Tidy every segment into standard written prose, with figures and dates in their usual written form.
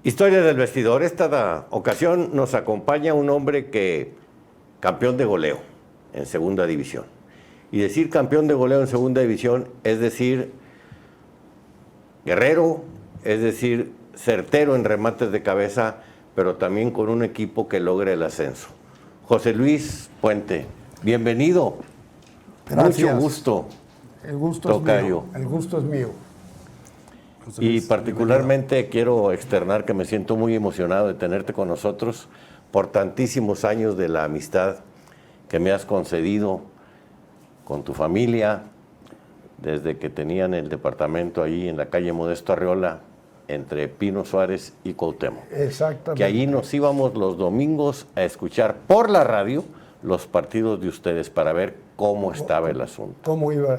Historia del vestidor. Esta ocasión nos acompaña un hombre que campeón de goleo en segunda división. Y decir campeón de goleo en segunda división es decir guerrero, es decir certero en remates de cabeza, pero también con un equipo que logre el ascenso. José Luis Puente, bienvenido. Gracias. Mucho gusto. El gusto tocayo. es mío. El gusto es mío. Y particularmente quiero externar que me siento muy emocionado de tenerte con nosotros por tantísimos años de la amistad que me has concedido con tu familia, desde que tenían el departamento ahí en la calle Modesto Arreola, entre Pino Suárez y Cuauhtémoc. Exactamente. Que allí nos íbamos los domingos a escuchar por la radio los partidos de ustedes para ver cómo estaba el asunto. ¿Cómo iba?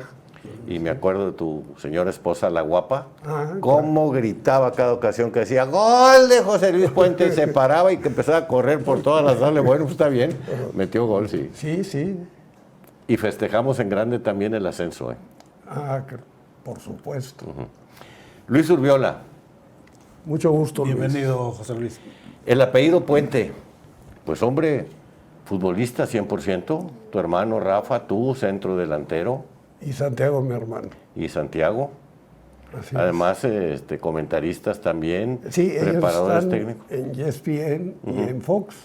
Y me acuerdo de tu señora esposa, la guapa, Ah, cómo gritaba cada ocasión que decía ¡gol de José Luis Puente! Y se paraba y que empezaba a correr por todas las sala. Bueno, pues está bien, metió gol, sí. Sí, sí. Y festejamos en grande también el ascenso. Por supuesto. Luis Urbiola. Mucho gusto, Luis. Bienvenido, José Luis. El apellido Puente, pues hombre, futbolista 100%, tu hermano Rafa, tú, centro delantero. Y Santiago, mi hermano. Y Santiago. Así Además, comentaristas también, es. Sí, ellos preparadores están técnicos. en ESPN y en Fox.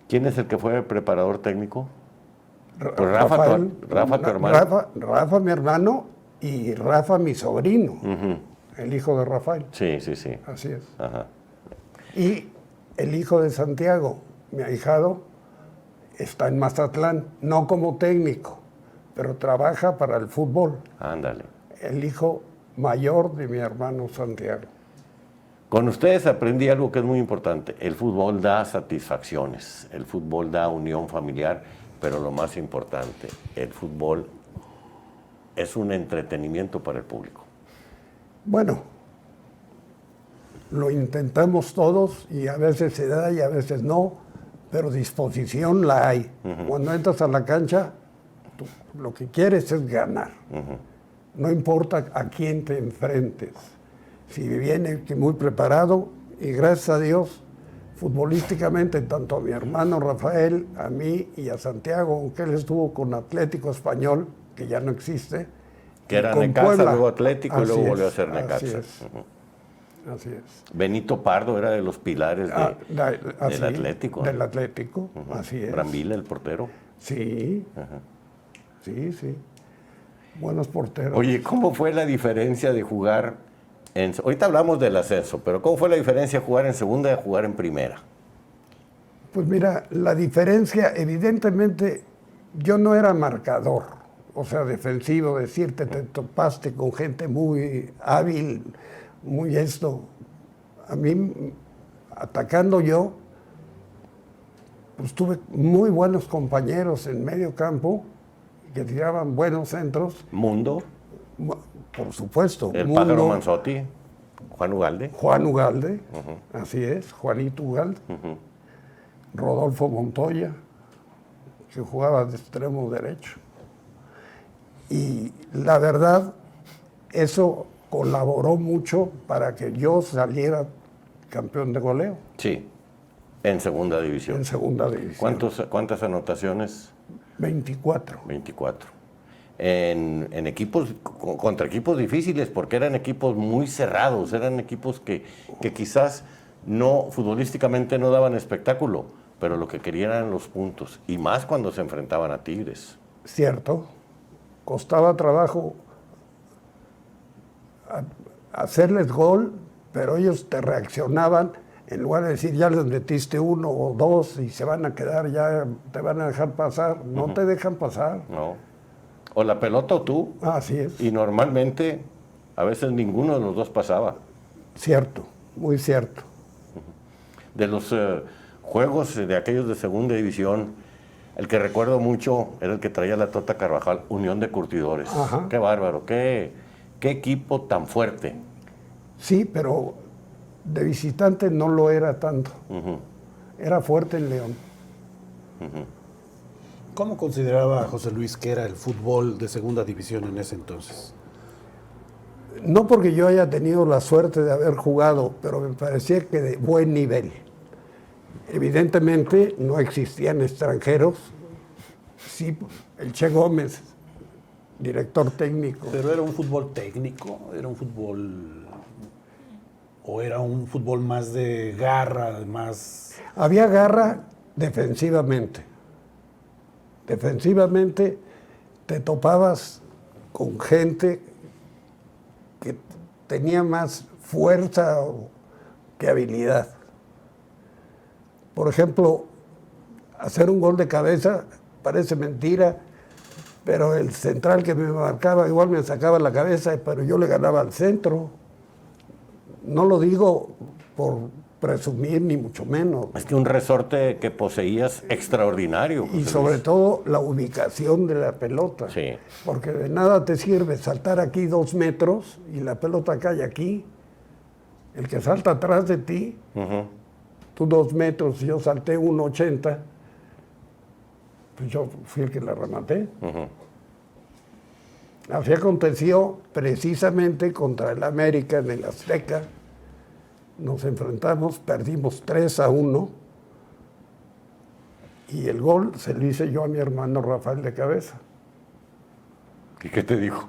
¿Quién es el que fue preparador técnico? Pues Rafael, Rafa, tu hermano. Rafa, mi hermano, y Rafa, mi sobrino. El hijo de Rafael. Sí, sí, sí. Así es. Ajá. Y el hijo de Santiago, mi ahijado, está en Mazatlán, no como técnico, pero trabaja para el fútbol. Ándale. El hijo mayor de mi hermano Santiago. Con ustedes aprendí algo que es muy importante. El fútbol da satisfacciones, el fútbol da unión familiar, pero lo más importante, el fútbol es un entretenimiento para el público. Bueno, lo intentamos todos y a veces se da y a veces no, pero disposición la hay. Cuando entras a la cancha, tú lo que quieres es ganar. No importa a quién te enfrentes. Si viene muy preparado, y gracias a Dios, futbolísticamente, tanto a mi hermano Rafael, a mí y a Santiago, aunque él estuvo con Atlético Español, que ya no existe. Que era con Necaxa, Puebla. luego Atlético y Así luego es, volvió a ser así Necaxa. es. Así es. Benito Pardo era de los pilares del Atlético. Del Atlético, así es. Brambila, el portero. Sí, sí, sí. Buenos porteros. Oye, ¿cómo fue la diferencia de jugar ahorita hablamos del ascenso, pero ¿cómo fue la diferencia de jugar en segunda y de jugar en primera? Pues mira, la diferencia, evidentemente, yo no era marcador, o sea, defensivo, decirte, te topaste con gente muy hábil, muy esto. A mí, atacando yo, pues tuve muy buenos compañeros en medio campo que tiraban buenos centros. Mundo. Por supuesto. El Mundo, Pájaro Manzotti, Juan Ugalde. Juan Ugalde, así es, Juanito Ugalde. Rodolfo Montoya, que jugaba de extremo derecho. Y la verdad, eso colaboró mucho para que yo saliera campeón de goleo. Sí, en segunda división. En segunda división. ¿Cuántas anotaciones? 24. 24. En equipos, contra equipos difíciles, porque eran equipos muy cerrados, eran equipos que quizás no, futbolísticamente no daban espectáculo, pero lo que querían eran los puntos, y más cuando se enfrentaban a Tigres. Cierto, costaba trabajo hacerles gol, pero ellos te reaccionaban, en lugar de decir ya les metiste uno o dos y se van a quedar, ya te van a dejar pasar, no te dejan pasar. No. O la pelota o tú. Así es. Y normalmente, a veces ninguno de los dos pasaba. Cierto, muy cierto. De los juegos de aquellos de segunda división, el que recuerdo mucho era el que traía la Tota Carvajal, Unión de Curtidores. Ajá. Qué bárbaro, qué equipo tan fuerte. Sí, pero de visitante no lo era tanto. Era fuerte en León. ¿Cómo consideraba José Luis que era el fútbol de segunda división en ese entonces? No porque yo haya tenido la suerte de haber jugado, pero me parecía que de buen nivel. Evidentemente no existían extranjeros. Sí, el Che Gómez, director técnico. Pero era un fútbol técnico, era un fútbol más de garra, más... Había garra defensivamente. Defensivamente te topabas con gente que tenía más fuerza que habilidad. Por ejemplo, hacer un gol de cabeza parece mentira, pero el central que me marcaba igual me sacaba la cabeza, pero yo le ganaba al centro. No lo digo por presumir, ni mucho menos. Es que un resorte que poseías extraordinario. Y sobre todo la ubicación de la pelota. Sí. Porque de nada te sirve saltar aquí 2 metros y la pelota cae aquí. El que salta atrás de ti, tú 2 metros, yo salté 1,80, pues yo fui el que la rematé. Así aconteció precisamente contra el América en el Azteca. Nos enfrentamos, perdimos 3-1 y el gol se lo hice yo a mi hermano Rafael de cabeza. ¿Y qué te dijo?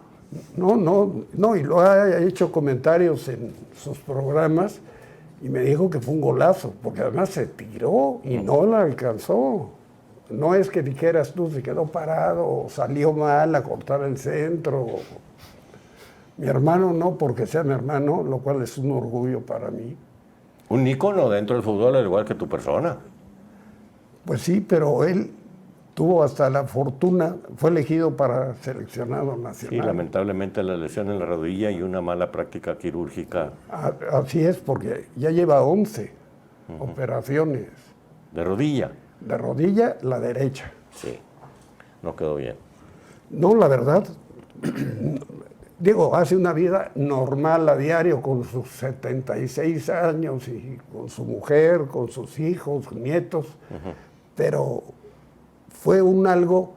No, y lo ha hecho comentarios en sus programas y me dijo que fue un golazo, porque además se tiró y no la alcanzó. No es que dijeras tú, se quedó parado o salió mal a cortar el centro. Mi hermano no, porque sea mi hermano, lo cual es un orgullo para mí. Un ícono dentro del fútbol, al igual que tu persona. Pues sí, pero él tuvo hasta la fortuna, fue elegido para seleccionado nacional. Sí, lamentablemente la lesión en la rodilla y una mala práctica quirúrgica. Así es, porque ya lleva 11 operaciones. ¿De rodilla? De rodilla, la derecha. Sí, no quedó bien. No, la verdad, digo, hace una vida normal a diario con sus 76 años y con su mujer, con sus hijos, nietos, pero fue algo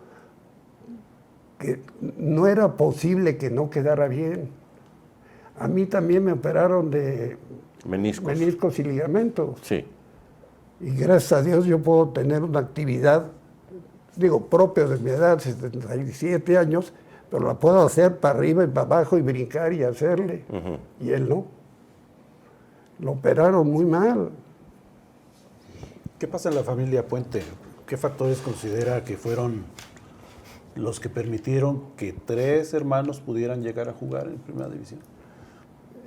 que no era posible que no quedara bien. A mí también me operaron de meniscos y ligamentos. Sí. Y gracias a Dios yo puedo tener una actividad, digo, propia de mi edad, 77 años, pero la puedo hacer para arriba y para abajo y brincar y hacerle. Y él no. Lo operaron muy mal. ¿Qué pasa en la familia Puente? ¿Qué factores considera que fueron los que permitieron que 3 hermanos pudieran llegar a jugar en Primera División?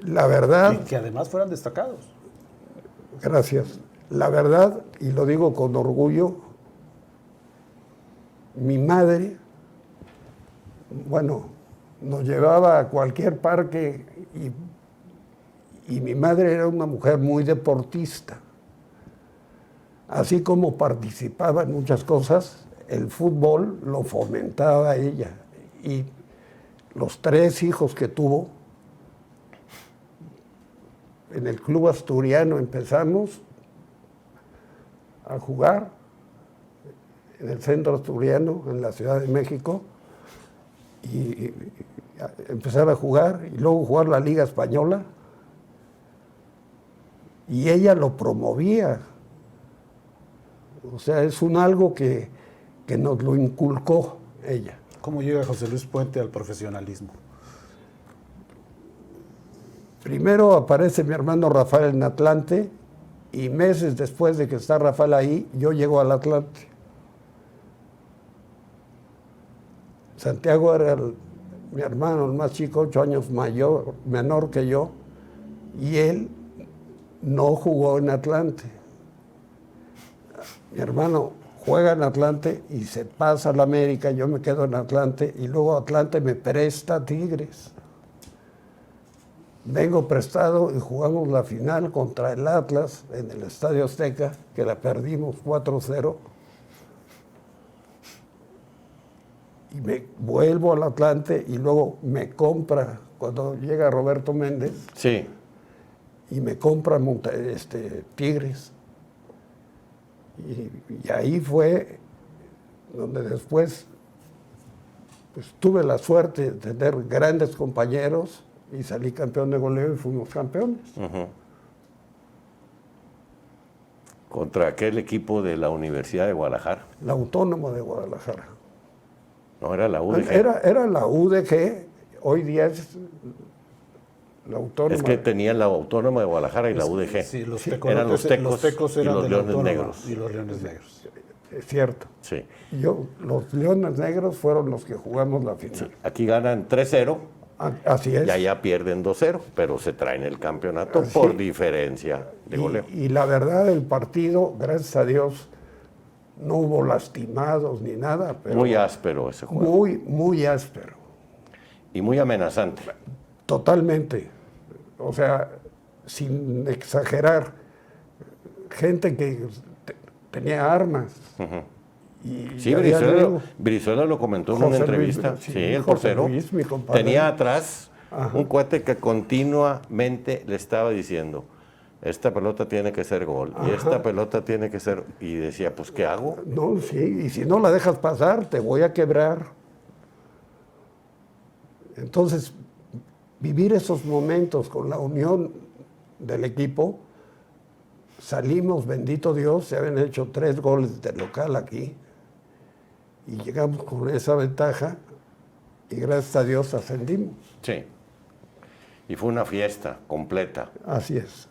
La verdad... Y que además fueran destacados. Gracias. La verdad, y lo digo con orgullo, mi madre, bueno, nos llevaba a cualquier parque y mi madre era una mujer muy deportista. Así como participaba en muchas cosas, el fútbol lo fomentaba ella. Y los 3 hijos que tuvo, en el Club Asturiano empezamos a jugar, en el Centro Asturiano, en la Ciudad de México, y empezar a jugar, y luego jugar la Liga Española, y ella lo promovía. O sea, es algo que nos lo inculcó ella. ¿Cómo llega José Luis Puente al profesionalismo? Primero aparece mi hermano Rafael en Atlante, y meses después de que está Rafael ahí, yo llego al Atlante. Santiago era mi hermano, el más chico, 8 años menor que yo, y él no jugó en Atlante. Mi hermano juega en Atlante y se pasa a la América, yo me quedo en Atlante, y luego Atlante me presta a Tigres. Vengo prestado y jugamos la final contra el Atlas en el Estadio Azteca, que la perdimos 4-0. Y me vuelvo al Atlante y luego me compra, cuando llega Roberto Méndez, Sí. y me compra Tigres. Y ahí fue donde después pues, tuve la suerte de tener grandes compañeros y salí campeón de goleo y fuimos campeones. Contra aquel equipo de la Universidad de Guadalajara. La Autónoma de Guadalajara. No, era la UDG. Era la UDG, hoy día es la Autónoma. Es que tenían la Autónoma de Guadalajara y la UDG. Sí, eran los tecos eran y los de la Leones Autónoma Negros. y los Leones Negros. Es cierto. Sí. Los Leones Negros fueron los que jugamos la final. Aquí ganan 3-0 Así es. y allá pierden 2-0, pero se traen el campeonato por diferencia de goleo. Y la verdad, el partido, gracias a Dios, no hubo lastimados ni nada. Pero Muy áspero ese juego. Muy, muy áspero. Y muy amenazante. Totalmente. O sea, sin exagerar, gente que tenía armas. Y Sí, había luego Brizuela lo comentó en José una Luis, entrevista. sí, Sí, el José portero. Luis, mi compadre. Tenía atrás Ajá. un cuate que continuamente le estaba diciendo, esta pelota tiene que ser gol, y esta pelota tiene que ser... Y decía, pues, ¿qué hago? No, sí, y si no la dejas pasar, te voy a quebrar. Entonces, vivir esos momentos con la unión del equipo, salimos, bendito Dios, se habían hecho 3 goles de local aquí, y llegamos con esa ventaja, y gracias a Dios ascendimos. Sí. Y fue una fiesta completa. Así es.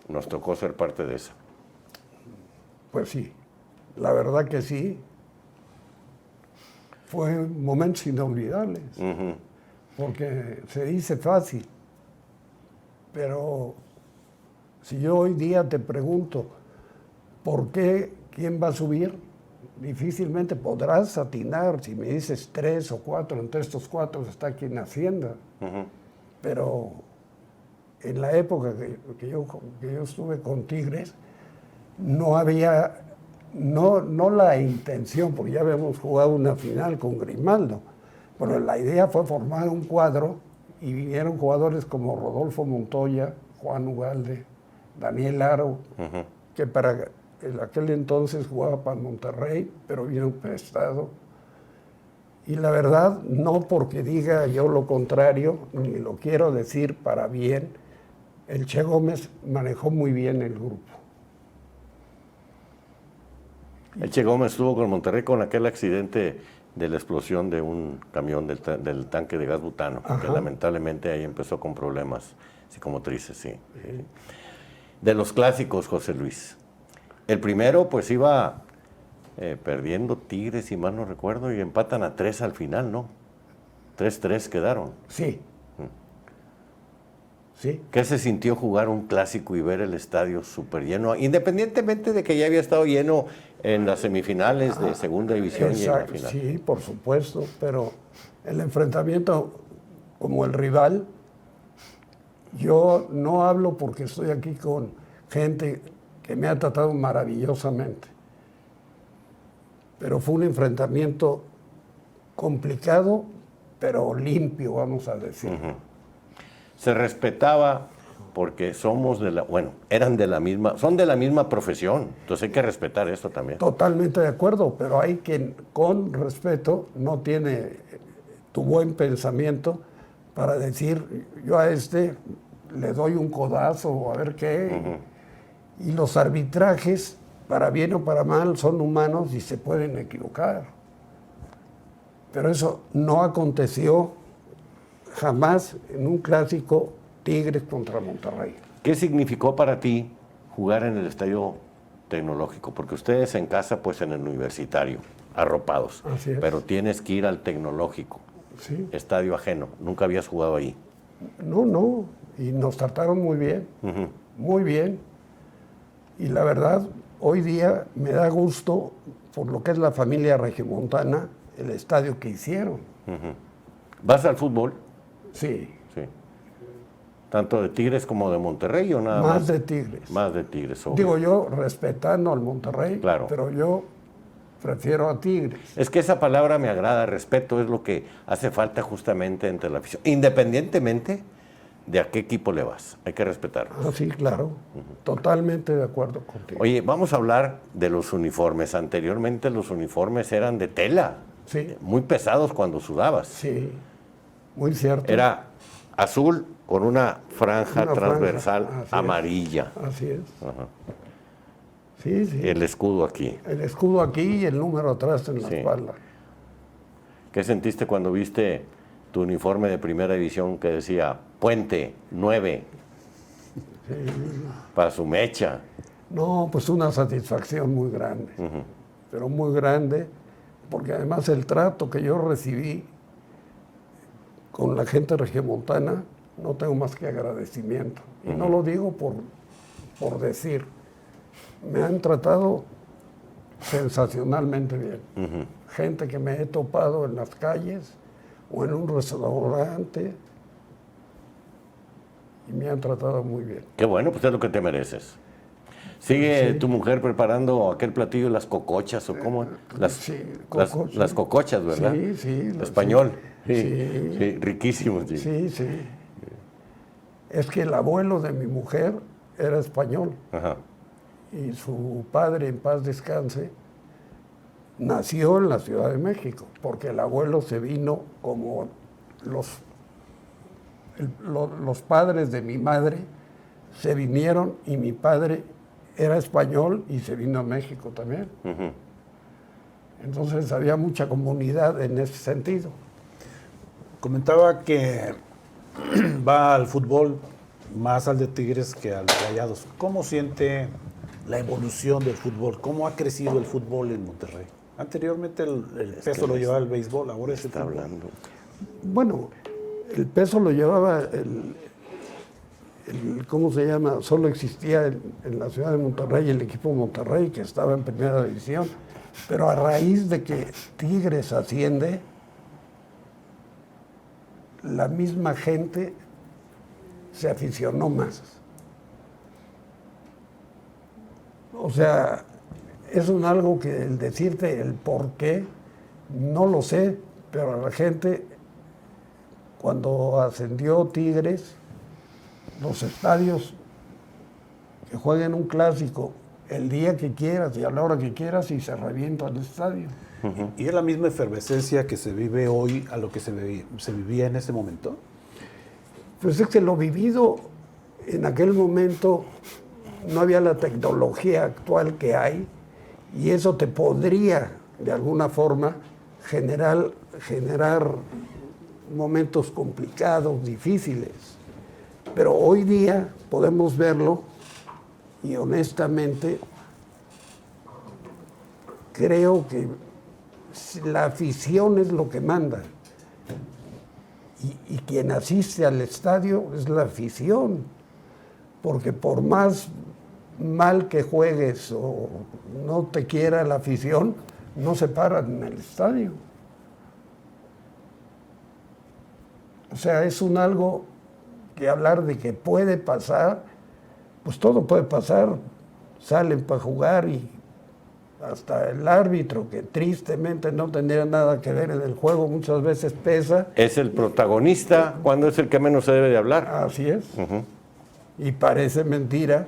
Nos tocó ser parte de eso. Pues sí, la verdad que sí. Fue momentos inolvidables, porque se dice fácil, pero si yo hoy día te pregunto, ¿por qué quién va a subir? Difícilmente podrás atinar. Si me dices 3 o 4, entre estos 4 está quien Hacienda. Pero en la época que yo estuve con Tigres, no había, no la intención, porque ya habíamos jugado una final con Grimaldo, pero la idea fue formar un cuadro y vinieron jugadores como Rodolfo Montoya, Juan Ugalde, Daniel Aro, que en aquel entonces jugaba para Monterrey, pero vino prestado. Y la verdad, no porque diga yo lo contrario, ni lo quiero decir para bien, el Che Gómez manejó muy bien el grupo. El Che Gómez estuvo con Monterrey con aquel accidente de la explosión de un camión del tanque de gas butano, que lamentablemente ahí empezó con problemas psicomotrices, sí. De los clásicos, José Luis. El primero, pues iba perdiendo Tigres, si mal no recuerdo, y empatan a 3 al final, ¿no? 3-3 quedaron. Sí. Sí. ¿Qué se sintió jugar un clásico y ver el estadio súper lleno? Independientemente de que ya había estado lleno en las semifinales de segunda división y en la final. Sí, por supuesto, pero el enfrentamiento como el rival, yo no hablo porque estoy aquí con gente que me ha tratado maravillosamente, pero fue un enfrentamiento complicado, pero limpio, vamos a decir. Se respetaba porque somos eran de la misma, son de la misma profesión, entonces hay que respetar esto también. Totalmente de acuerdo, pero hay quien con respeto no tiene tu buen pensamiento para decir, yo a este le doy un codazo o a ver qué. Y los arbitrajes, para bien o para mal, son humanos y se pueden equivocar. Pero eso no aconteció jamás en un clásico Tigres contra Monterrey. ¿Qué significó para ti jugar en el Estadio Tecnológico? Porque ustedes en casa, pues en el Universitario, arropados. Así es. Pero tienes que ir al Tecnológico, Sí. estadio ajeno. Nunca habías jugado ahí. No, y nos trataron muy bien, muy bien. Y la verdad, hoy día me da gusto por lo que es la familia regiomontana, el estadio que hicieron. ¿Vas al fútbol? Sí, Sí. ¿Tanto de Tigres como de Monterrey o nada más? más de Tigres. Más de Tigres, obvio. Digo yo, respetando al Monterrey, Claro. pero yo prefiero a Tigres. Es que esa palabra me agrada, respeto es lo que hace falta justamente entre la afición. Independientemente de a qué equipo le vas, hay que respetarlo. Ah, sí, claro, totalmente de acuerdo contigo. Oye, vamos a hablar de los uniformes. Anteriormente los uniformes eran de tela, Sí. muy pesados cuando sudabas. Sí, muy cierto. Era azul con una franja Una transversal franja, así es. amarilla. Así es. Ajá. Sí, sí. El escudo aquí. El escudo aquí y el número atrás en la Sí. espalda. ¿Qué sentiste cuando viste tu uniforme de primera división que decía Puente 9 para su mecha? No, pues una satisfacción muy grande, pero muy grande, porque además el trato que yo recibí con la gente regiomontana, no tengo más que agradecimiento. Y no lo digo por decir, me han tratado sensacionalmente bien. Gente que me he topado en las calles o en un restaurante y me han tratado muy bien. Qué bueno, pues es lo que te mereces. ¿Sigue Sí. tu mujer preparando aquel platillo, las cocochas o cómo? Sí, Las cocochas, ¿verdad? Sí, sí. Español. Sí. Sí, sí, riquísimo. Sí. Sí, sí. Es que el abuelo de mi mujer era español Ajá. y su padre, en paz descanse, nació en la Ciudad de México, porque el abuelo se vino como los padres de mi madre se vinieron y mi padre era español y se vino a México también. Ujú. Entonces había mucha comunidad en ese sentido. Comentaba que va al fútbol más al de Tigres que al de Rayados. ¿Cómo siente la evolución del fútbol? ¿Cómo ha crecido el fútbol en Monterrey? Anteriormente el peso lo llevaba el béisbol, ahora es el Está fútbol. hablando. Bueno, el peso lo llevaba ¿cómo se llama? Solo existía en la ciudad de Monterrey el equipo Monterrey, que estaba en primera división. Pero a raíz de que Tigres asciende, la misma gente se aficionó más. O sea, es algo que el decirte el por qué, no lo sé, pero a la gente, cuando ascendió Tigres, los estadios que jueguen un clásico el día que quieras y a la hora que quieras y se revienta el estadio. ¿Y es la misma efervescencia que se vive hoy a lo que se vivía en ese momento? Pues es que lo vivido en aquel momento no había la tecnología actual que hay y eso te podría de alguna forma generar momentos complicados, difíciles. Pero hoy día podemos verlo y honestamente creo que la afición es lo que manda. Y quien asiste al estadio es la afición. Porque por más mal que juegues o no te quiera la afición, no se paran en el estadio. O sea, es algo que hablar de que puede pasar, pues todo puede pasar. Salen para jugar y hasta el árbitro, que tristemente no tendría nada que ver en el juego, muchas veces pesa. Es el protagonista cuando es el que menos se debe de hablar. Así es. Y parece mentira,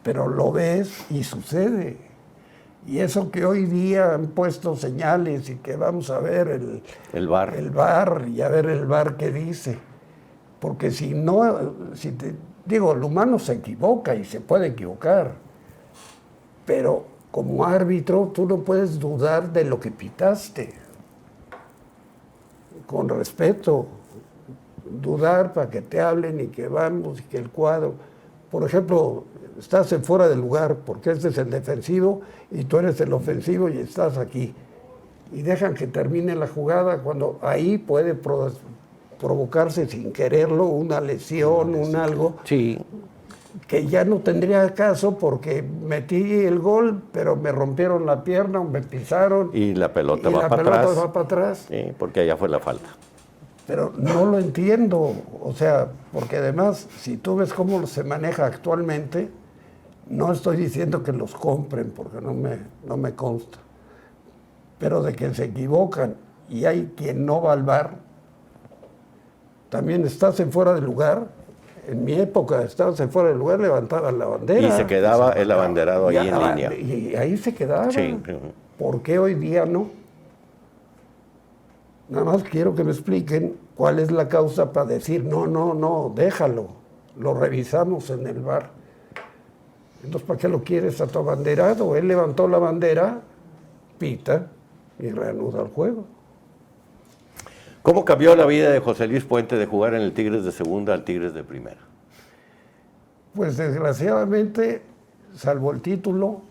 pero lo ves y sucede. Y eso que hoy día han puesto señales y que vamos a ver El VAR. el VAR y a ver el VAR qué dice. Porque si no, el humano se equivoca y se puede equivocar. Pero como árbitro tú no puedes dudar de lo que pitaste. Con respeto. Dudar para que te hablen y que vamos y que el cuadro. Por ejemplo, estás en fuera del lugar porque este es el defensivo y tú eres el ofensivo y estás aquí. Y dejan que termine la jugada cuando ahí puede provocarse sin quererlo una lesión, un algo. Sí. Que ya no tendría caso porque metí el gol, pero me rompieron la pierna o me pisaron. Y la pelota y va la para pelota atrás. va para atrás. Sí, porque allá fue la falta. Pero no lo entiendo, o sea, porque además, si tú ves cómo se maneja actualmente, no estoy diciendo que los compren, porque no me consta, pero de que se equivocan y hay quien no va al VAR, también estás en fuera de lugar. En mi época, estabas en fuera de lugar, levantaban la bandera. Y se quedaba el abanderado ahí en línea. Y ahí se quedaba. Sí. ¿Por qué hoy día no? Nada más quiero que me expliquen ¿Cuál es la causa para decir, no, déjalo, lo revisamos en el VAR? Entonces, ¿para qué lo quieres a tu abanderado? Él levantó la bandera, pita y reanuda el juego. ¿Cómo cambió la vida de José Luis Puente de jugar en el Tigres de segunda al Tigres de primera? Pues desgraciadamente, salvo el título,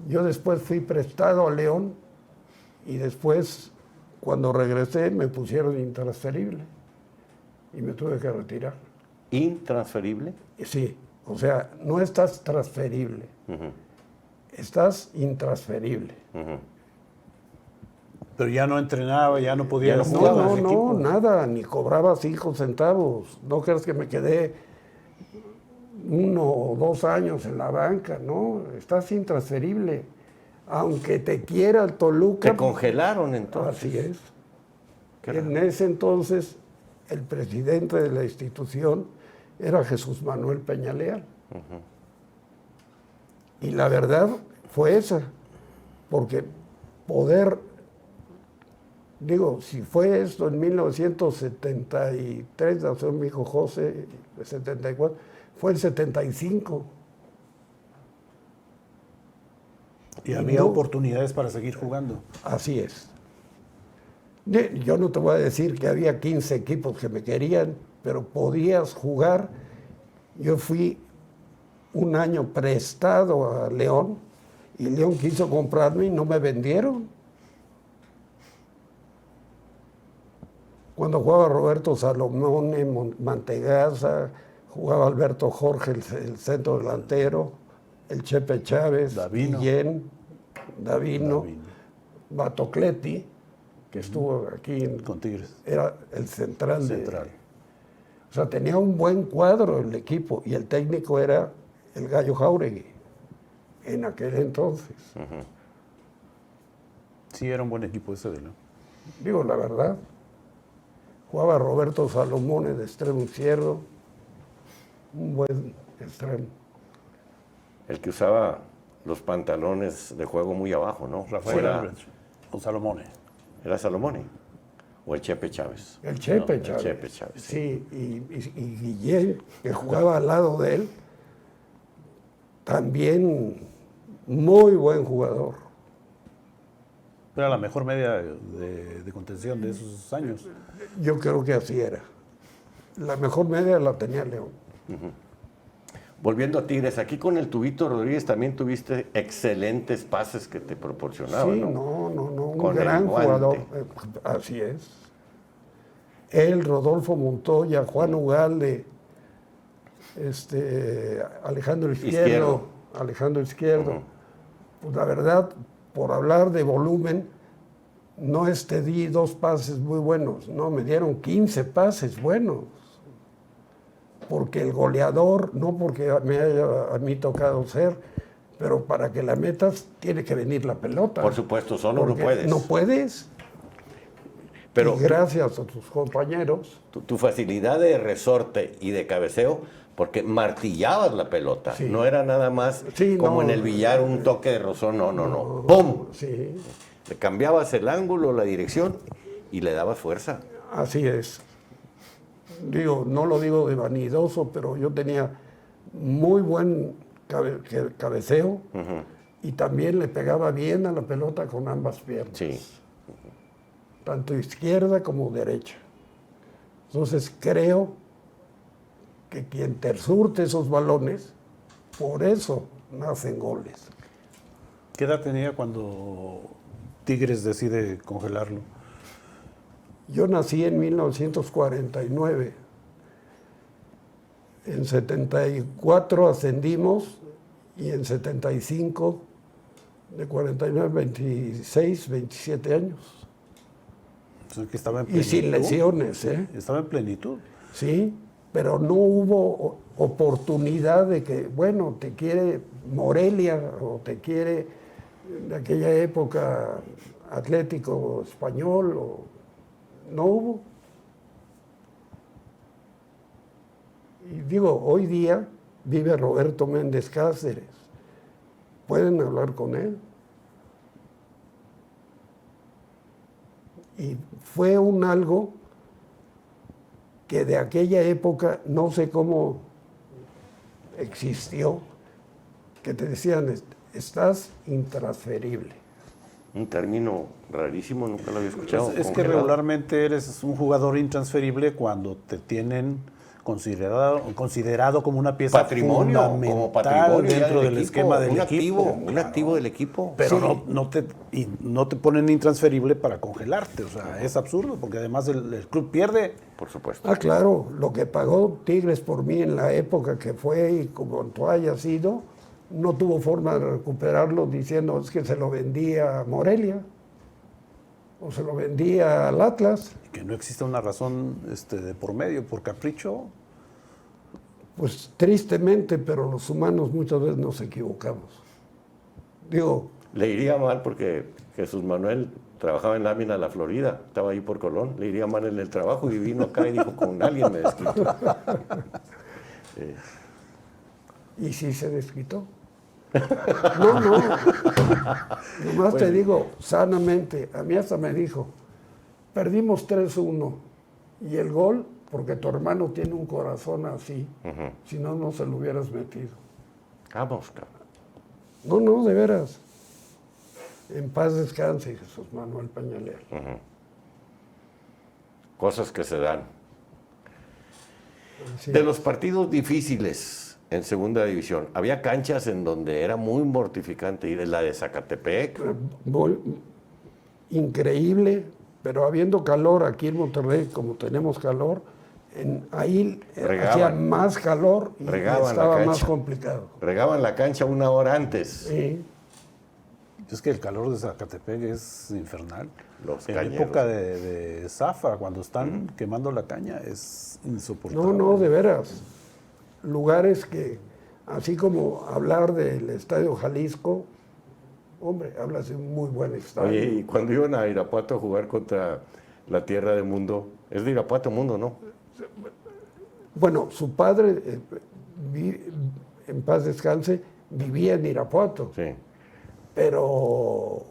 yo después fui prestado a León y después, cuando regresé, me pusieron intransferible y me tuve que retirar. ¿Intransferible? Sí, o sea, no estás transferible, estás intransferible. Pero ya no entrenaba, ya no podía Ya no jugar jugaba. en el equipo. Nada, ni cobraba 5 centavos. No creas que me quedé 1 o 2 años en la banca, no, estás intransferible. Aunque te quiera el Toluca. ¿Te congelaron entonces? Así es. Qué En raro. ese entonces, el presidente de la institución era Jesús Manuel Peñaleal. Y la verdad fue esa, porque poder, digo, si fue esto en 1973, nació mi hijo José, de 74, fue en 75. Y había No. oportunidades para seguir jugando. Así es. Yo no te voy a decir que había 15 equipos que me querían, pero podías jugar. Yo fui un año prestado a León y León quiso comprarme y no me vendieron. Cuando jugaba Roberto Salomón, Mantegaza, jugaba Alberto Jorge, el centro delantero, el Chepe Chávez, Davino. Guillén, Davino, Batocletti, que estuvo aquí Con Tigres. era el central. Central. O sea, tenía un buen cuadro el equipo y el técnico era el Gallo Jáuregui en aquel entonces. Sí, era un buen equipo ese de León. Digo la verdad. Jugaba Roberto Salomón de extremo izquierdo, un buen extremo. El que usaba los pantalones de juego muy abajo, ¿no? Rafael Era, Albrecht o Salomone. ¿Era Salomone? ¿O el Chepe Chávez? El Chepe No, Chávez. El Chepe Chávez. Sí, y Guillén, que jugaba al lado de él, también muy buen jugador. Era la mejor media de contención de esos años. Yo creo que así era. La mejor media la tenía León. Volviendo a Tigres, aquí con el Tubito Rodríguez también tuviste excelentes pases que te proporcionaba, Sí, ¿no? no, un Con el gran guante. jugador. Así es. Él, Rodolfo Montoya, Juan Ugalde, Alejandro Izquierdo. Alejandro Izquierdo. Pues la verdad, por hablar de volumen, no te di 2 pases muy buenos, no, me dieron 15 pases buenos. Porque el goleador, no porque me haya a mí tocado ser, pero para que la metas tiene que venir la pelota. Por supuesto, solo no Porque puedes. No puedes. Pero Y gracias a tus compañeros. tu facilidad de resorte y de cabeceo, porque martillabas la pelota, Sí. no era nada más Sí, como no. en el billar un toque de rozón, no. ¡Pum! Sí, Le cambiabas el ángulo, la dirección y le dabas fuerza. así es. Digo, no lo digo de vanidoso, pero yo tenía muy buen cabeceo y también le pegaba bien a la pelota con ambas piernas. Sí. Tanto izquierda como derecha. Entonces creo que quien te surte esos balones, por eso nacen goles. ¿Qué edad tenía cuando Tigres decide congelarlo? Yo nací en 1949. En 74 ascendimos y en 75, de 49, 26, 27 años. O sea, que estaba en Y plenitud. sin lesiones, ¿eh? Estaba en plenitud. Sí, pero no hubo oportunidad de que, bueno, te quiere Morelia o te quiere de aquella época Atlético Español, no hubo. Y digo, hoy día vive Roberto Méndez Cáceres. Pueden hablar con él. Y fue algo que de aquella época, no sé cómo existió, que te decían, estás intransferible. Un término rarísimo, nunca lo había escuchado. Es que congelado. regularmente eres un jugador intransferible cuando te tienen considerado como una pieza Patrimonio, como fundamental patrimonio ya dentro del equipo, esquema del un equipo. activo, un activo del equipo. Pero Sí. no te ponen intransferible para congelarte. O sea, es absurdo porque además el club pierde. Por supuesto. Ah, claro, lo que pagó Tigres por mí en la época que fue y como tú hayas sido, no tuvo forma de recuperarlo diciendo es que se lo vendía a Morelia o se lo vendía al Atlas. Que no existe una razón de por medio, por capricho. Pues tristemente, pero los humanos muchas veces nos equivocamos. Digo, Le iría mal porque Jesús Manuel trabajaba en Lámina, La Florida, estaba ahí por Colón, le iría mal en el trabajo y vino acá y dijo, con alguien me desquito. ¿y si se desquitó? No, nomás te digo sanamente, a mí hasta me dijo, perdimos 3-1 y el gol, porque tu hermano tiene un corazón así, si no, no se lo hubieras metido. Vamos, cabrón. No, de veras. En paz descanse, Jesús Manuel Peñalero. Cosas que se dan. Así De es. los partidos difíciles en segunda división, había canchas en donde era muy mortificante ir, la de Zacatepec. Increíble, pero habiendo calor aquí en Monterrey, como tenemos calor, ahí Regaban. hacía más calor y Regaban la estaba más cancha. complicado. Regaban la cancha una hora antes. Sí. Es que el calor de Zacatepec es infernal. Los en cañeros. época de zafra, cuando están quemando la caña, es insoportable. No, de veras. Lugares que, así como hablar del Estadio Jalisco, hombre, hablas de un muy buen estadio. Oye, y cuando iban a Irapuato a jugar contra la Tierra de Mundo, es de Irapuato Mundo, ¿no? Bueno, su padre, en paz descanse, vivía en Irapuato, Sí. pero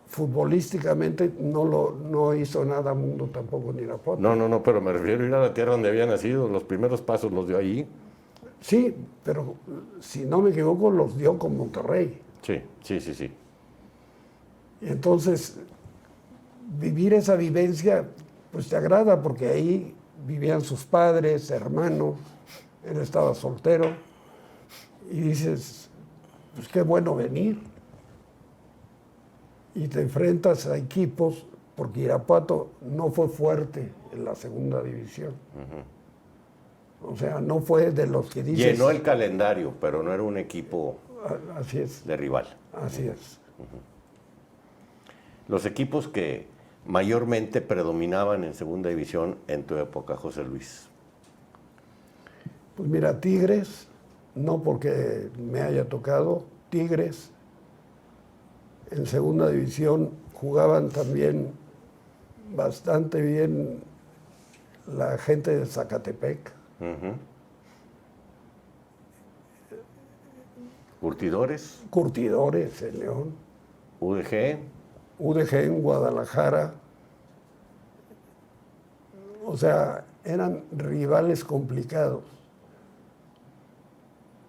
futbolísticamente no hizo nada Mundo tampoco en Irapuato. No, pero me refiero a ir a la tierra donde había nacido, los primeros pasos los dio allí. Sí, pero si no me equivoco, los dio con Monterrey. Sí. Y entonces, vivir esa vivencia, pues te agrada, porque ahí vivían sus padres, hermanos, él estaba soltero, y dices, pues qué bueno venir. Y te enfrentas a equipos, porque Irapuato no fue fuerte en la segunda división. O sea, no fue de los que dices... Llenó el calendario, pero no era un equipo Así es, de rival. así es. Los equipos que mayormente predominaban en segunda división en tu época, José Luis. Pues mira, Tigres, no porque me haya tocado, Tigres en segunda división jugaban también bastante bien la gente de Zacatepec. Curtidores, Curtidores en León, UDG, UDG en Guadalajara. O sea, eran rivales complicados.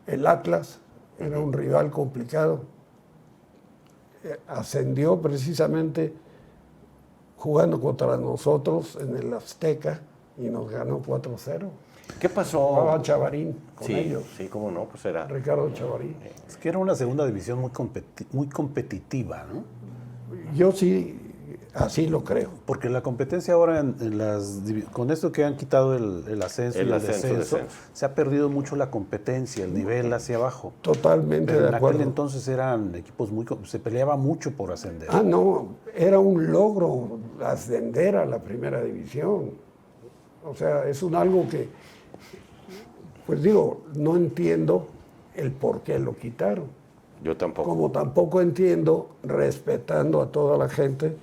El Atlas era un rival complicado. Ascendió precisamente jugando contra nosotros en el Azteca y nos ganó 4-0. ¿qué pasó? Jugaba Chavarín con Sí, ellos, sí, cómo no, pues era. Ricardo Chavarín. Es que era una segunda división muy competitiva, ¿no? Yo sí, así lo creo. Porque la competencia ahora, con esto que han quitado el ascenso El y el ascenso, descenso, descenso. se ha perdido mucho la competencia, el nivel hacia abajo. Totalmente Pero de en acuerdo. aquel entonces eran equipos se peleaba mucho por ascender. Ah, no, era un logro ascender a la primera división. O sea, es algo que, pues digo, no entiendo el por qué lo quitaron. Yo tampoco. Como tampoco entiendo, respetando a toda la gente,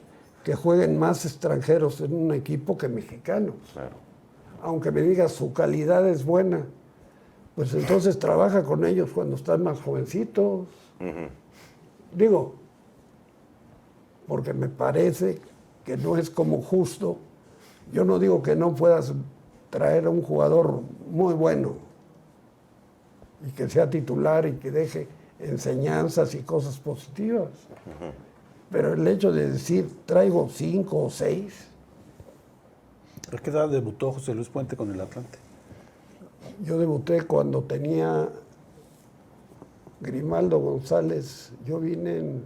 que jueguen más extranjeros en un equipo que mexicanos. Claro. Aunque me digas su calidad es buena, pues entonces trabaja con ellos cuando están más jovencitos. Digo, porque me parece que no es como justo. Yo no digo que no puedas traer a un jugador muy bueno y que sea titular y que deje enseñanzas y cosas positivas. Pero el hecho de decir, traigo 5 o 6, ¿A qué edad debutó José Luis Puente con el Atlante? yo debuté cuando tenía Grimaldo González, yo vine en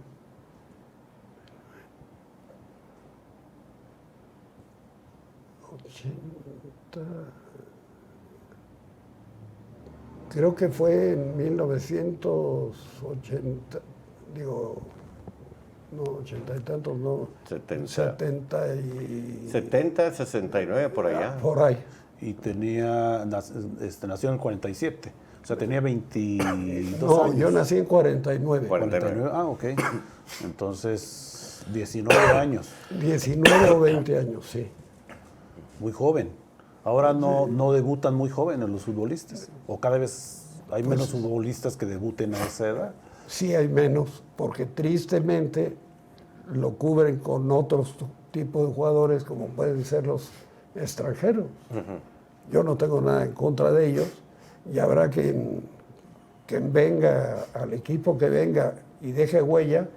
creo que fue en 1980, digo, no, 80 y tantos, no, 70. 70 y 70, 69 por allá. por ahí. Y nació en el 47, o sea, tenía 22 No, años. yo nací en 49. 49. Ah, ok. Entonces, 19 años, 19 o 20 años, sí. muy joven. Ahora no debutan muy jóvenes los futbolistas, o cada vez hay menos futbolistas que debuten a esa edad. Sí hay menos, porque tristemente lo cubren con otros tipos de jugadores como pueden ser los extranjeros. Yo no tengo nada en contra de ellos y habrá quien venga al equipo que venga y deje huella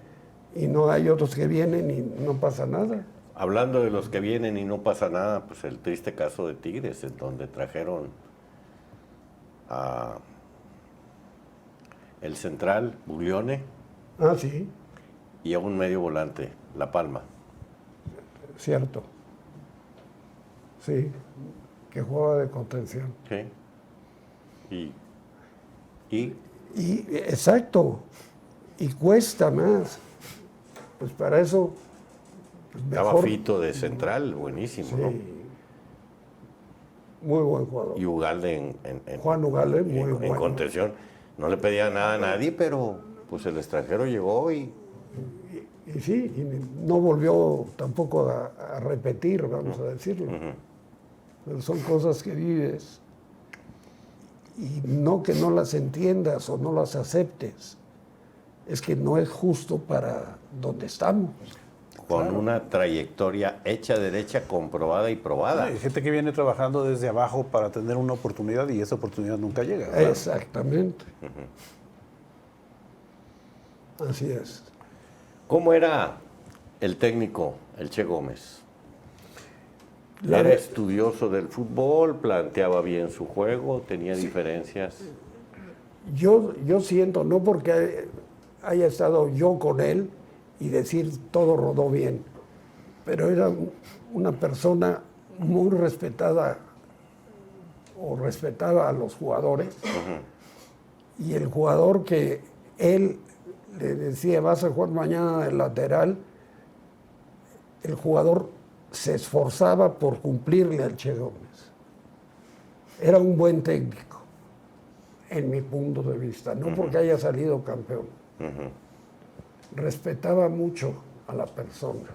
y no hay otros que vienen y no pasa nada. Hablando de los que vienen y no pasa nada, pues el triste caso de Tigres, en donde trajeron a el central, Buglione, Ah, sí, y a un medio volante, La Palma. cierto. Sí, que juega de contención. ¿Sí? Y Y exacto, y cuesta más. Pues para eso pues estaba mejor. Fito de central, buenísimo, Sí, ¿no? muy buen jugador. Y Ugalde en Juan Ugalde, muy en bueno. contención. No le pedía nada a nadie, pero pues el extranjero llegó y Y sí, y no volvió tampoco a repetir, vamos a decirlo. Pero son cosas que vives y no que no las entiendas o no las aceptes. Es que no es justo para donde estamos. con una trayectoria hecha, derecha, comprobada y probada. Hay gente que viene trabajando desde abajo para tener una oportunidad y esa oportunidad nunca llega, ¿verdad? Exactamente. Así es. ¿Cómo era el técnico, el Che Gómez? La Era ve- estudioso del fútbol, planteaba bien su juego, tenía diferencias. Yo siento, no porque haya estado yo con él y decir todo rodó bien, pero era una persona muy respetada o respetaba a los jugadores. Y el jugador que él le decía, vas a jugar mañana de lateral, el jugador se esforzaba por cumplirle al Che Gómez. Era un buen técnico, en mi punto de vista, no porque haya salido campeón. Respetaba mucho a la persona.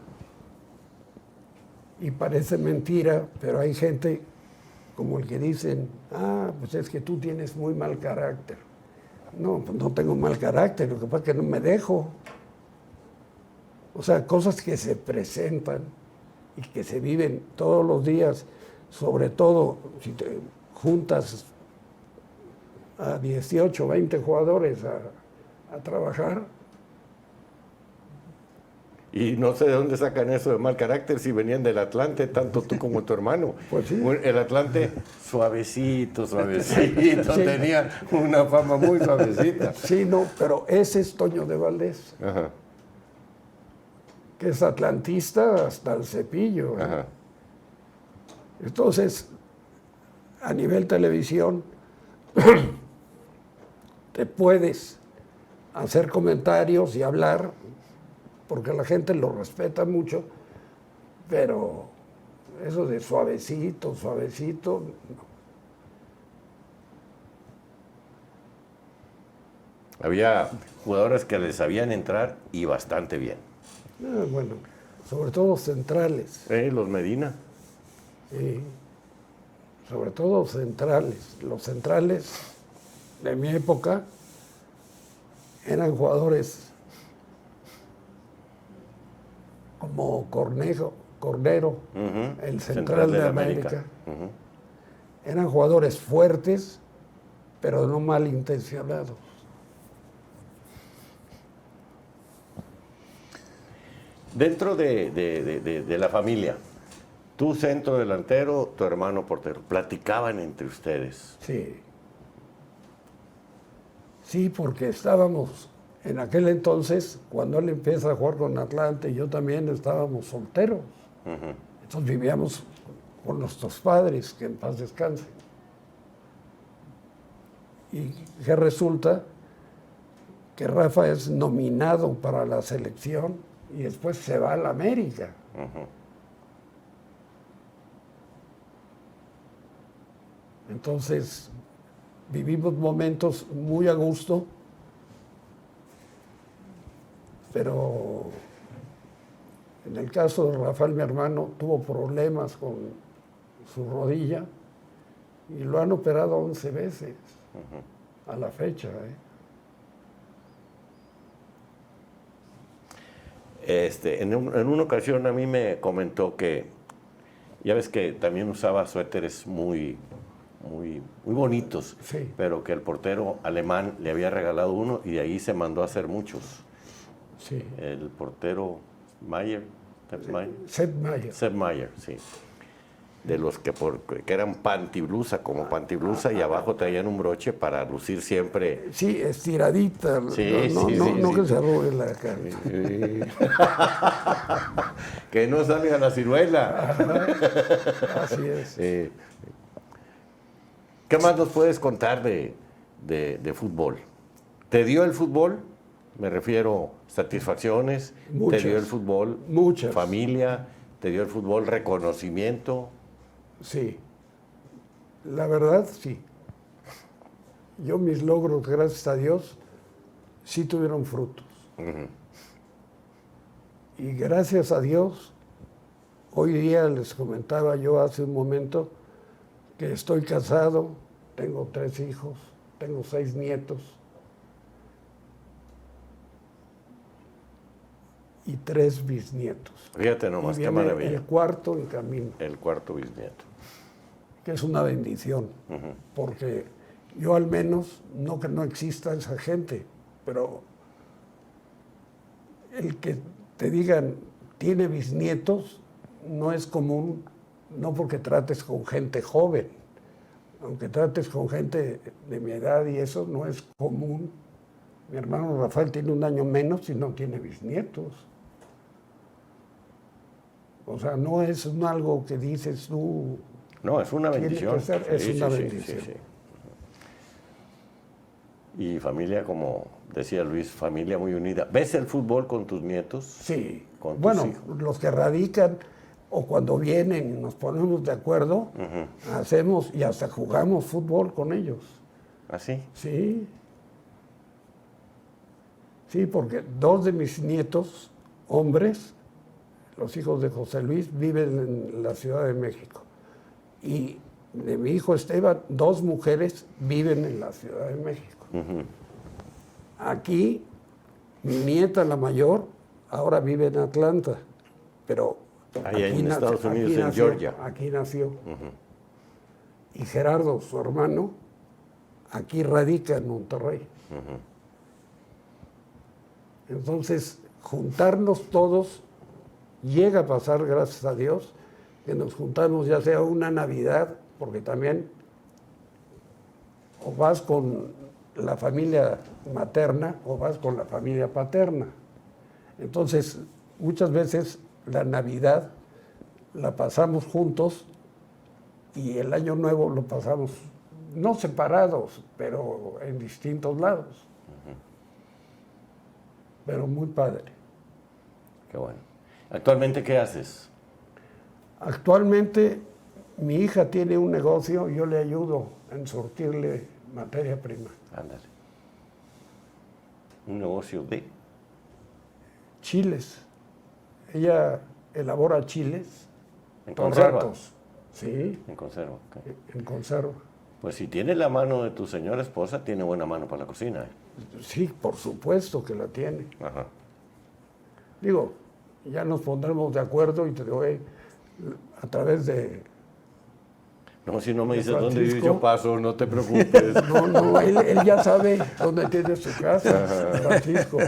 Y parece mentira, pero hay gente como el que dicen, pues es que tú tienes muy mal carácter. No, pues no tengo mal carácter, lo que pasa es que no me dejo. O sea, cosas que se presentan y que se viven todos los días, sobre todo si te juntas a 18, 20 jugadores a trabajar. Y no sé de dónde sacan eso de mal carácter si venían del Atlante, tanto tú como tu hermano. Pues sí. El Atlante suavecito, suavecito, Sí. tenía una fama muy suavecita. Sí, no, pero ese es Toño de Valdés, Ajá, que es atlantista hasta el cepillo. ajá. Entonces, a nivel televisión, te puedes hacer comentarios y hablar, porque la gente lo respeta mucho, pero eso de suavecito, suavecito, no. Había jugadores que les sabían entrar y bastante bien. Bueno, sobre todo centrales. Los Medina. Sí, sobre todo centrales. Los centrales de mi época eran jugadores como Cornero, Ujú. el central de América. Eran jugadores fuertes, pero no malintencionados. Dentro de la familia, tú centro delantero, tu hermano portero, ¿platicaban entre ustedes? Sí. Sí, porque estábamos, en aquel entonces, cuando él empieza a jugar con Atlante, yo también estábamos solteros. Entonces vivíamos con nuestros padres, que en paz descansen. Y que resulta que Rafa es nominado para la selección y después se va a la América. Entonces, vivimos momentos muy a gusto, pero en el caso de Rafael, mi hermano, tuvo problemas con su rodilla y lo han operado 11 veces a la fecha. En una ocasión a mí me comentó que, ya ves que también usaba suéteres muy bonitos, Sí. pero que el portero alemán le había regalado uno y de ahí se mandó a hacer muchos. Sí. El portero Mayer, Sepp Maier. Sepp Maier, sí. De los que eran pantiblusa, como pantiblusa, y abajo traían un broche para lucir siempre. Sí, estiradita. Sí, no, sí, no, sí, no sí. que se arrugue la cara. Que no salga la ciruela. Así es. ¿Qué más nos puedes contar de fútbol? ¿Te dio el fútbol? Me refiero satisfacciones. Muchas. ¿Te dio el fútbol? Muchas. Familia. ¿Te dio el fútbol reconocimiento? Sí. La verdad, sí. Yo mis logros, gracias a Dios, sí tuvieron frutos. Y gracias a Dios, hoy día les comentaba yo hace un momento que estoy casado, tengo 3 hijos, tengo 6 nietos y 3 bisnietos. Fíjate nomás, Y qué viene maravilla. el 4 en camino, El 4 bisnieto. que es una bendición, porque yo al menos, no que no exista esa gente, pero el que te digan tiene bisnietos no es común, no porque trates con gente joven, aunque trates con gente de mi edad y eso no es común. Mi hermano Rafael tiene 1 año menos y no tiene bisnietos. O sea, no es algo que dices tú. No, es una Tiene bendición. que ser, es una bendición. Y familia, como decía Luis, familia muy unida. ¿Ves el fútbol con tus nietos? Sí. Con tus Bueno, hijos. los que radican o cuando vienen y nos ponemos de acuerdo, hacemos y hasta jugamos fútbol con ellos. ¿Así? Sí. Sí, porque 2 de mis nietos, hombres, los hijos de José Luis, viven en la Ciudad de México. Y de mi hijo Esteban, 2 mujeres viven en la Ciudad de México. Aquí, mi nieta, la mayor, ahora vive en Atlanta, pero Ahí en nació- Estados Unidos, aquí en nació, Georgia. Aquí nació. Y Gerardo, su hermano, aquí radica en Monterrey. Entonces, juntarnos todos, llega a pasar, gracias a Dios, que nos juntamos ya sea una Navidad, porque también o vas con la familia materna o vas con la familia paterna. Entonces, muchas veces la Navidad la pasamos juntos y el Año Nuevo lo pasamos, no separados, pero en distintos lados. Pero muy padre. Qué bueno. ¿Actualmente qué haces? Actualmente mi hija tiene un negocio y yo le ayudo en surtirle materia prima. Ándale. Un negocio de... Chiles. Ella elabora chiles. ¿En conserva? torratos. Sí, En conserva. Ok. en conserva. Pues si tiene la mano de tu señora esposa, tiene buena mano para la cocina. Sí, por supuesto que la tiene. Ajá. Digo, ya nos pondremos de acuerdo y te doy a través de No, si no me de dices dónde vives, Francisco. yo paso, no te preocupes. No, él ya sabe dónde tiene su casa, Francisco.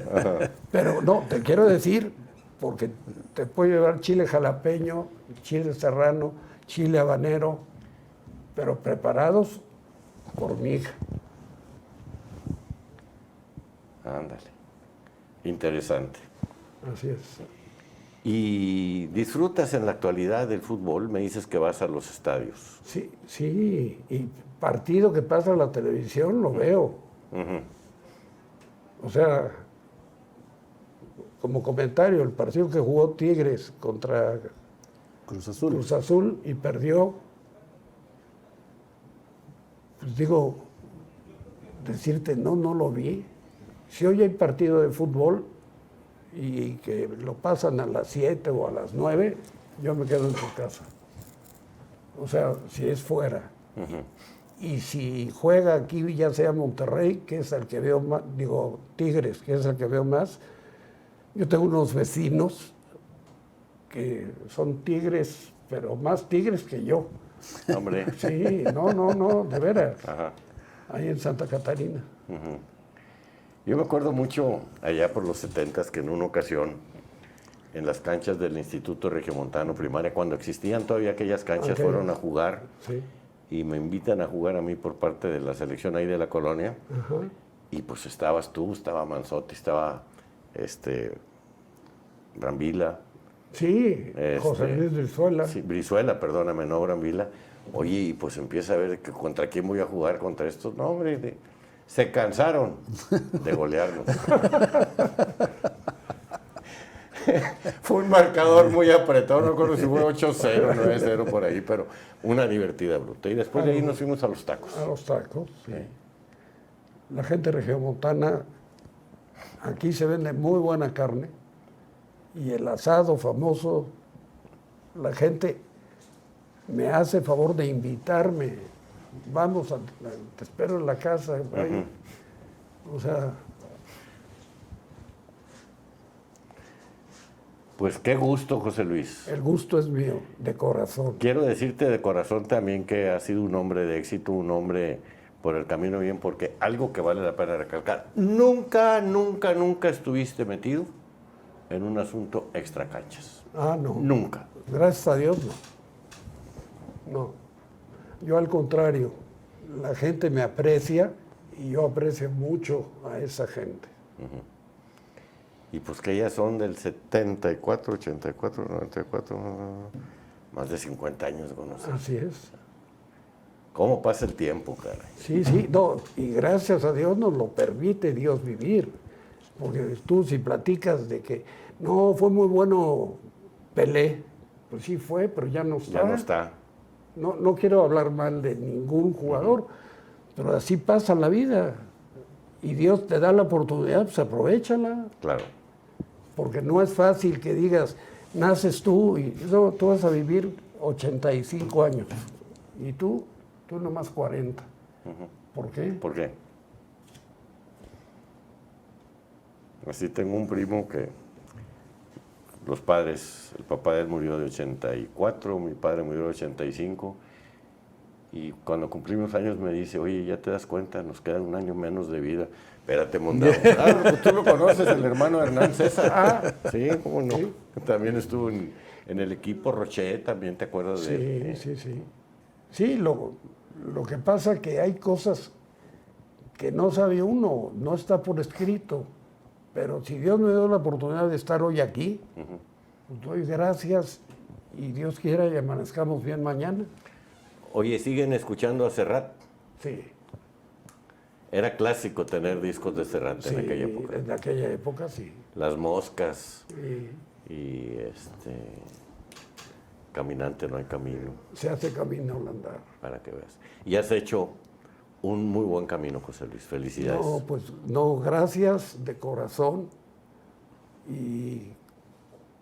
Pero no, te quiero decir, porque te puedo llevar chile jalapeño, chile serrano, chile habanero, pero preparados por mi hija. Ándale. Interesante. Así es. ¿Y disfrutas en la actualidad del fútbol? Me dices que vas a los estadios. Sí, sí, y partido que pasa en la televisión lo veo. O sea, como comentario, el partido que jugó Tigres contra Cruz Azul. Cruz Azul y perdió, pues digo, decirte, no lo vi. Si hoy hay partido de fútbol y que lo pasan a las 7 o a las 9, yo me quedo en su casa. O sea, si es fuera. Y si juega aquí, ya sea Monterrey, que es el que veo más, digo, Tigres, que es el que veo más, yo tengo unos vecinos que son tigres, pero más tigres que yo. Hombre. Sí, no, de veras. Ajá. Ahí en Santa Catarina. Yo me acuerdo mucho allá por los 70s que en una ocasión en las canchas del Instituto Regiomontano Primaria, cuando existían todavía aquellas canchas, Ok. fueron a jugar Sí. y me invitan a jugar a mí por parte de la selección ahí de la colonia. Ajá. Y pues estabas tú, estaba Manzotti, estaba Brambila. Sí, José Luis Brizuela. Sí, Brizuela, perdóname, no Brambila. Oye, y pues empieza a ver que contra quién voy a jugar contra estos. No, hombre, se cansaron de golearnos. Fue un marcador muy apretado, no recuerdo si fue 8-0, 9-0 por ahí, pero una divertida bruta. Y después de ahí nos fuimos a los tacos. A los tacos, sí. La gente regiomontana, aquí se vende muy buena carne y el asado famoso, la gente me hace favor de invitarme. Vamos, te espero en la casa. Ahí. O sea, Pues qué gusto, José Luis. el gusto es mío, de corazón. Quiero decirte de corazón también que has sido un hombre de éxito, un hombre por el camino bien, porque algo que vale la pena recalcar, nunca estuviste metido en un asunto extra canchas. Ah, no. Nunca. Gracias a Dios, no. No. Yo al contrario, la gente me aprecia y yo aprecio mucho a esa gente. Y pues que ellas son del 74, 84, 94, más de 50 años de conocer. Así es. ¿Cómo pasa el tiempo, caray? Sí, no, y gracias a Dios nos lo permite Dios vivir. Porque tú si platicas de que no, fue muy bueno Pelé, pues sí fue, pero ya no está. Ya no está. No quiero hablar mal de ningún jugador, pero así pasa la vida. Y Dios te da la oportunidad, pues aprovechala. Claro. Porque no es fácil que digas, naces tú y no, tú vas a vivir 85 años. Y tú nomás 40. ¿Por qué? ¿Por qué? Así tengo un primo que los padres, el papá de él murió de 84, mi padre murió de 85, y cuando cumplimos años me dice, oye, ¿ya te das cuenta? Nos queda un año menos de vida. Espérate, Mondado. Ah, pues tú lo conoces, el hermano Hernán César. Ah, sí, cómo no. Sí. También estuvo en el equipo Rochet, también te acuerdas de él. Sí. Sí, lo que pasa es que hay cosas que no sabe uno, no está por escrito. Pero si Dios me dio la oportunidad de estar hoy aquí, pues doy gracias y Dios quiera y amanezcamos bien mañana. Oye, ¿siguen escuchando a Serrat? Sí. Era clásico tener discos de Serrat en aquella época. En aquella época sí. Las Moscas Y y Caminante no hay camino, se hace camino al andar. para que veas. Y has hecho un muy buen camino, José Luis. Felicidades. No, pues no, gracias de corazón y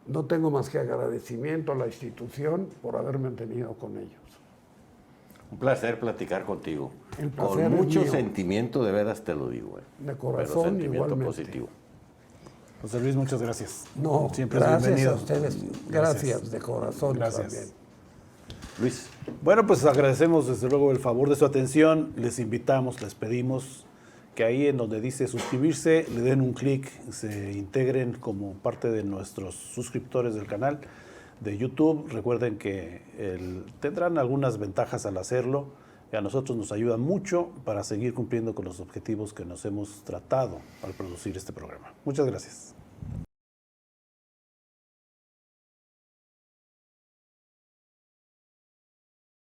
no tengo más que agradecimiento a la institución por haberme tenido con ellos. Un placer platicar contigo. El placer Con es mucho mío. sentimiento, de veras te lo digo. De Pero corazón sentimiento igualmente. positivo. José Luis, muchas gracias. No, Siempre es gracias bienvenido. a ustedes. Gracias de corazón Gracias. también. Luis. Bueno, pues agradecemos desde luego el favor de su atención. Les invitamos, les pedimos que ahí en donde dice suscribirse, le den un clic, se integren como parte de nuestros suscriptores del canal de YouTube. Recuerden que tendrán algunas ventajas al hacerlo y a nosotros nos ayuda mucho para seguir cumpliendo con los objetivos que nos hemos tratado al producir este programa. Muchas gracias.